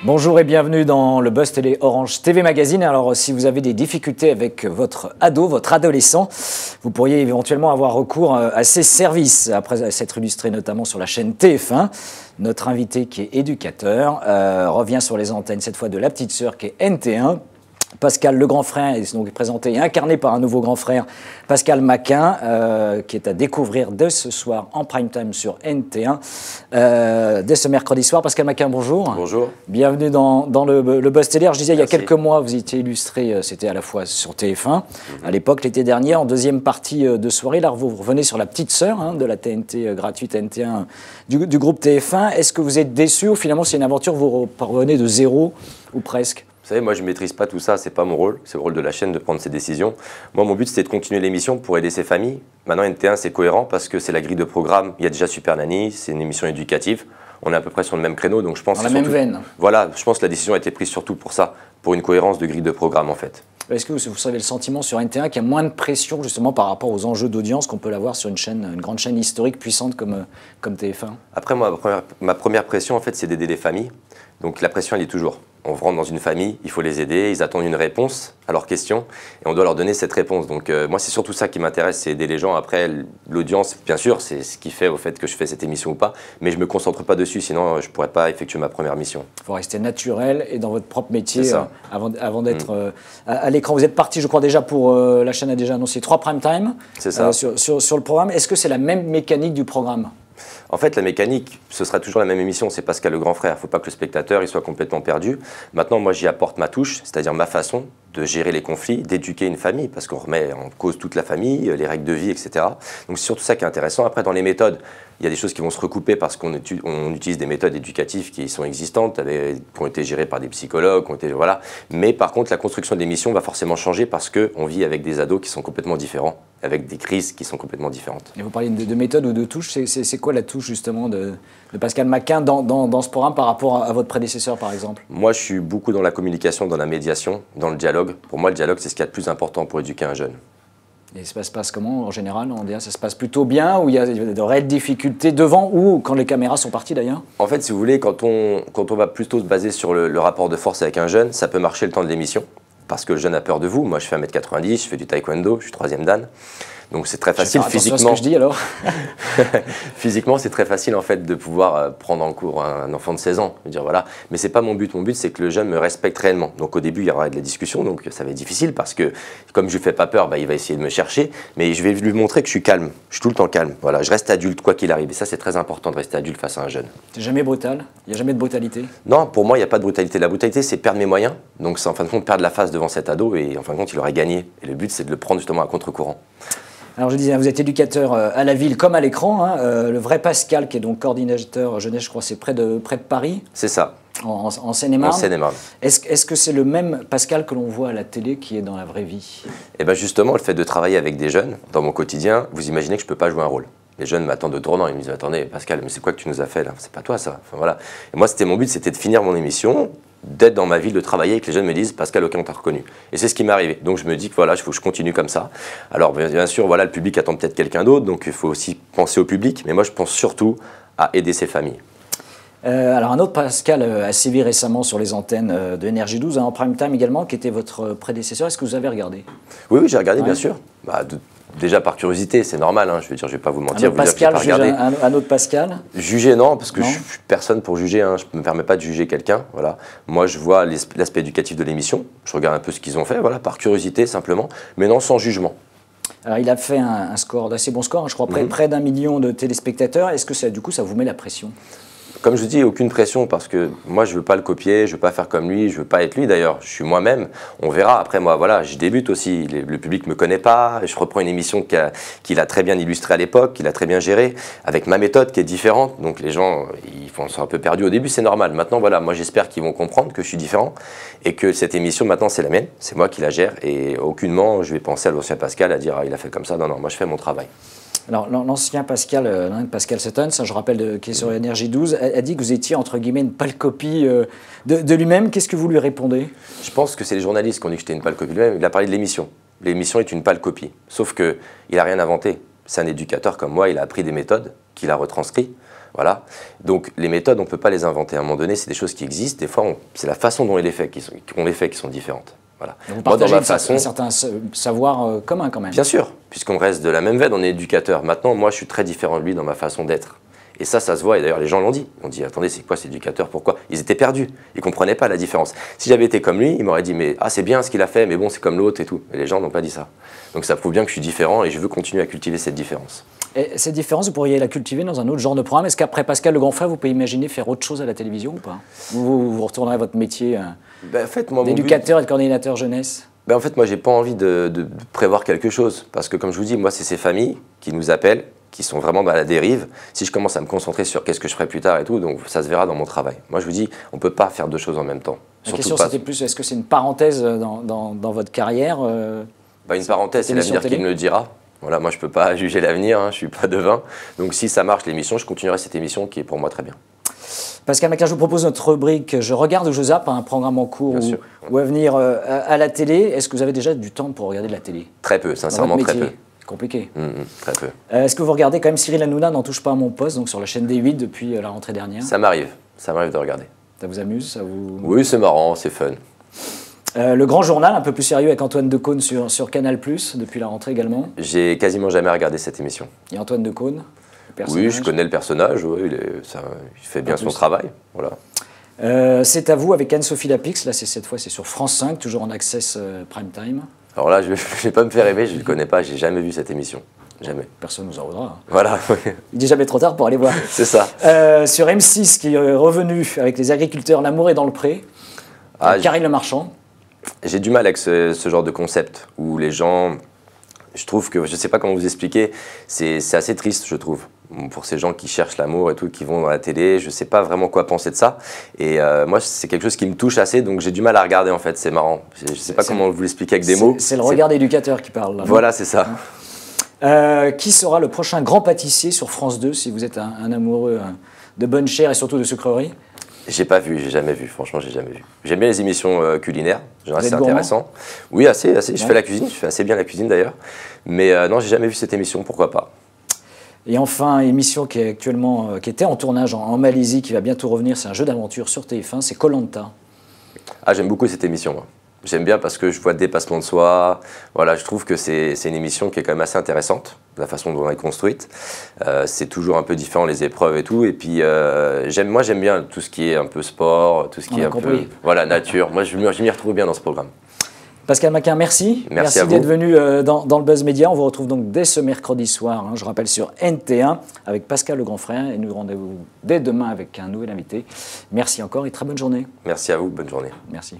Bonjour et bienvenue dans le Buzz Télé Orange TV Magazine. Alors si vous avez des difficultés avec votre ado, votre adolescent, vous pourriez éventuellement avoir recours à ces services. Après s'être illustré notamment sur la chaîne TF1, notre invité qui est éducateur revient sur les antennes cette fois de la petite sœur qui est NT1. Pascal, le grand frère, est donc présenté et incarné par un nouveau grand frère, Pascal Maquin, qui est à découvrir dès ce soir en prime time sur NT1, dès ce mercredi soir. Pascal Maquin, bonjour. Bonjour. Bienvenue dans le Buzz Télé. Alors, je disais, Merci. il y a quelques mois, vous étiez illustré, c'était à la fois sur TF1, à l'époque, l'été dernier, en deuxième partie de soirée. Là, vous revenez sur la petite sœur de la TNT gratuite NT1 du groupe TF1. Est-ce que vous êtes déçu ou finalement, c'est une aventure, vous revenez de zéro ou presque? Vous savez, moi je ne maîtrise pas tout ça, c'est pas mon rôle, c'est le rôle de la chaîne de prendre ses décisions. Moi mon but c'était de continuer l'émission pour aider ses familles. Maintenant NT1 c'est cohérent parce que c'est la grille de programme, il y a déjà Super Nanny, c'est une émission éducative. On est à peu près sur le même créneau, donc je pense... Dans la même veine. Voilà, je pense que la décision a été prise surtout pour ça, pour une cohérence de grille de programme en fait. Est-ce que vous avez le sentiment sur NT1 qu'il y a moins de pression justement par rapport aux enjeux d'audience qu'on peut l'avoir sur une grande chaîne historique puissante comme TF1? Après moi, ma première pression en fait c'est d'aider les familles, donc la pression elle est toujours. On rentre dans une famille, il faut les aider, ils attendent une réponse à leurs questions et on doit leur donner cette réponse. Donc moi c'est surtout ça qui m'intéresse, c'est aider les gens. Après l'audience, bien sûr, c'est ce qui fait au fait que je fais cette émission ou pas, mais je ne me concentre pas dessus, sinon je ne pourrais pas effectuer ma première mission. Il faut rester naturel et dans votre propre métier avant d'être à l'écran. Vous êtes parti, je crois déjà pour, la chaîne a déjà annoncé 3 prime time sur le programme. Est-ce que c'est la même mécanique du programme? En fait, la mécanique, ce sera toujours la même émission, c'est Pascal le grand frère. Il ne faut pas que le spectateur il soit complètement perdu. Maintenant, moi, j'y apporte ma touche, c'est-à-dire ma façon de gérer les conflits, d'éduquer une famille, parce qu'on remet en cause toute la famille, les règles de vie, etc. Donc, c'est surtout ça qui est intéressant. Après, dans les méthodes, il y a des choses qui vont se recouper parce qu'on utilise des méthodes éducatives qui sont existantes, qui ont été gérées par des psychologues, voilà. Mais par contre, la construction de l'émission va forcément changer parce qu'on vit avec des ados qui sont complètement différents, avec des crises qui sont complètement différentes. Et vous parlez de méthode ou de touche, c'est quoi la touche justement de Pascal Maquin dans ce programme par rapport à votre prédécesseur par exemple? Moi, je suis beaucoup dans la communication, dans la médiation, dans le dialogue. Pour moi, le dialogue, c'est ce qu'il y a de plus important pour éduquer un jeune. Et ça se passe comment en général? On dirait ça se passe plutôt bien ou il y a de réelles difficultés devant ou quand les caméras sont parties d'ailleurs? En fait, si vous voulez, quand on va plutôt se baser sur le rapport de force avec un jeune, ça peut marcher le temps de l'émission. Parce que le jeune a peur de vous. Moi, je fais 1m90, je fais du taekwondo, je suis 3e dan. Donc c'est très facile physiquement. Ce que je dis alors. Physiquement, c'est très facile en fait de pouvoir prendre en cours un enfant de 16 ans. Je veux dire, voilà. Mais c'est pas mon but. Mon but, c'est que le jeune me respecte réellement. Donc au début, il y aura de la discussion, donc ça va être difficile parce que comme je lui fais pas peur, il va essayer de me chercher. Mais je vais lui montrer que je suis calme. Je suis tout le temps calme. Voilà, je reste adulte quoi qu'il arrive. Et ça, c'est très important de rester adulte face à un jeune. C'est jamais brutal? Il n'y a jamais de brutalité? Non, pour moi, il n'y a pas de brutalité. La brutalité, c'est perdre mes moyens. Donc c'est en fin de compte perdre la face devant cet ado et en fin de compte, il aurait gagné. Et le but, c'est de le prendre justement à contre-courant. Alors je disais, vous êtes éducateur à la ville comme à l'écran. Le vrai Pascal, qui est donc coordinateur jeunesse, je crois, c'est près de Paris. C'est ça. En Seine-et-Marne. En Seine-et-Marne. Est-ce que c'est le même Pascal que l'on voit à la télé qui est dans la vraie vie? Eh bien justement, le fait de travailler avec des jeunes, dans mon quotidien, vous imaginez que je ne peux pas jouer un rôle. Les jeunes m'attendent de tournant, ils me disent « Attendez Pascal, mais c'est quoi que tu nous as fait là? C'est pas toi ça ?» Enfin, voilà. Et moi, mon but, c'était de finir mon émission, d'être dans ma ville, de travailler et que les jeunes me disent « Pascal, ok, on t'a reconnu ». Et c'est ce qui m'est arrivé. Donc je me dis que voilà, il faut que je continue comme ça. Alors bien sûr, voilà, le public attend peut-être quelqu'un d'autre, donc il faut aussi penser au public. Mais moi, je pense surtout à aider ces familles. Alors un autre Pascal a sévi récemment sur les antennes de Énergie 12, en prime time également, qui était votre prédécesseur. Est-ce que vous avez regardé? Oui, j'ai regardé, bien sûr. Déjà par curiosité, c'est normal, je veux dire, je vais pas vous mentir. Pascal, un autre Pascal? Juger, non, parce que je suis personne pour juger, je ne me permets pas de juger quelqu'un. Voilà. Moi, je vois l'aspect éducatif de l'émission, je regarde un peu ce qu'ils ont fait, voilà, par curiosité simplement, mais non sans jugement. Alors il a fait un score, d'assez bon score, je crois, près d'1 million de téléspectateurs. Est-ce que du coup, ça vous met la pression? Comme je vous dis, aucune pression parce que moi je ne veux pas le copier, je ne veux pas faire comme lui, je ne veux pas être lui d'ailleurs, je suis moi-même, on verra. Après moi voilà, je débute aussi, le public ne me connaît pas, je reprends une émission qu'il a très bien illustrée à l'époque, qu'il a très bien gérée, avec ma méthode qui est différente, donc les gens sont un peu perdus au début, c'est normal. Maintenant voilà, moi j'espère qu'ils vont comprendre que je suis différent et que cette émission maintenant c'est la mienne, c'est moi qui la gère et aucunement je vais penser à l'ancien Pascal à dire ah, il a fait comme ça, non, non, moi je fais mon travail. Alors, l'ancien Pascal Settons, je rappelle, qui est sur Énergie 12, a dit que vous étiez, entre guillemets, une pâle copie de lui-même. Qu'est-ce que vous lui répondez? Je pense que c'est les journalistes qui ont dit que j'étais une pâle copie de lui-même. Il a parlé de l'émission. L'émission est une pâle copie. Sauf qu'il n'a rien inventé. C'est un éducateur comme moi, il a appris des méthodes. qui l'a retranscrit. Voilà. Donc les méthodes, on ne peut pas les inventer. À un moment donné, c'est des choses qui existent. Des fois, c'est la façon dont on les fait qui sont différentes. Voilà. Vous partagez un certain savoir commun quand même. Bien sûr, puisqu'on reste de la même veine, on est éducateur. Maintenant, moi, je suis très différent de lui dans ma façon d'être. Et ça se voit. Et d'ailleurs, les gens l'ont dit. On dit, attendez, c'est quoi cet éducateur? Pourquoi? Ils étaient perdus. Ils ne comprenaient pas la différence. Si j'avais été comme lui, il m'aurait dit, mais c'est bien ce qu'il a fait, mais bon, c'est comme l'autre et tout. Et les gens n'ont pas dit ça. Donc ça prouve bien que je suis différent et je veux continuer à cultiver cette différence. Et cette différence, vous pourriez la cultiver dans un autre genre de programme. Est-ce qu'après Pascal Le Grand Frère, vous pouvez imaginer faire autre chose à la télévision ou pas? Ou vous retournerez à votre métier en fait, d'éducateur et de coordinateur jeunesse? En fait, moi, j'ai pas envie de prévoir quelque chose. Parce que, comme je vous dis, moi, c'est ces familles qui nous appellent, qui sont vraiment dans la dérive. Si je commence à me concentrer sur qu'est-ce que je ferai plus tard et tout, donc ça se verra dans mon travail. Moi, je vous dis, on ne peut pas faire deux choses en même temps. La question, c'était plus, est-ce que c'est une parenthèse dans votre carrière Une parenthèse, c'est l'avenir qui me le dira. Voilà, moi, je ne peux pas juger l'avenir, je ne suis pas devin. Donc, si ça marche, l'émission, je continuerai cette émission qui est pour moi très bien. Pascal Maquin, je vous propose notre rubrique « Je regarde ou je zappe », un programme en cours ou à venir à la télé. Est-ce que vous avez déjà du temps pour regarder de la télé? Très peu, sincèrement, très peu. Compliqué. Très peu. Est-ce que vous regardez quand même Cyril Hanouna n'en touche pas à mon poste, donc sur la chaîne D8 depuis la rentrée dernière? Ça m'arrive de regarder. Ça vous amuse? Oui, c'est marrant, c'est fun. Le Grand Journal, un peu plus sérieux avec Antoine Decaune sur Canal+, depuis la rentrée également. J'ai quasiment jamais regardé cette émission. Et Antoine Decaune? Oui, je connais le personnage, oui, il fait bien son travail. Voilà. C'est à vous avec Anne-Sophie Lapix, là cette fois c'est sur France 5, toujours en access prime time. Alors là, je ne vais pas me faire rêver, je ne le connais pas, j'ai jamais vu cette émission. Jamais. Personne ne nous en voudra. Voilà. Il n'est jamais trop tard pour aller voir. C'est ça. Sur M6, qui est revenu avec les agriculteurs, L'amour est dans le pré, Karine Le Marchand. J'ai du mal avec ce genre de concept où les gens, je trouve que, je ne sais pas comment vous expliquer, c'est assez triste, je trouve. Pour ces gens qui cherchent l'amour et tout, qui vont dans la télé, je ne sais pas vraiment quoi penser de ça. Et moi, c'est quelque chose qui me touche assez, donc j'ai du mal à regarder en fait, c'est marrant. Je ne sais pas comment vous l'expliquer avec des mots. C'est le regard d'éducateur qui parle. Là, voilà, c'est ça. Qui sera le prochain grand pâtissier sur France 2, si vous êtes un amoureux de bonne chair et surtout de sucreries? J'ai pas vu, j'ai jamais vu, franchement, j'ai jamais vu. J'aime bien les émissions culinaires, c'est intéressant. Oui, assez. Je fais la cuisine, je fais assez bien la cuisine d'ailleurs. Mais non, j'ai jamais vu cette émission, pourquoi pas. Et enfin, émission qui est actuellement, qui était en tournage en Malaisie, qui va bientôt revenir, c'est un jeu d'aventure sur TF1, c'est Koh Lanta. Ah, j'aime beaucoup cette émission, moi. J'aime bien parce que je vois le dépassement de soi. Voilà, je trouve que c'est une émission qui est quand même assez intéressante, la façon dont elle est construite. C'est toujours un peu différent, les épreuves et tout. Et puis, moi, j'aime bien tout ce qui est un peu sport, tout ce qui est un peu nature. Moi, je m'y retrouve bien dans ce programme. Pascal Maquin, merci. Merci d'être venu dans le Buzz Média. On vous retrouve donc dès ce mercredi soir, je rappelle, sur NT1 avec Pascal Le Grand Frère. Et nous rendez-vous dès demain avec un nouvel invité. Merci encore et très bonne journée. Merci à vous, bonne journée. Merci.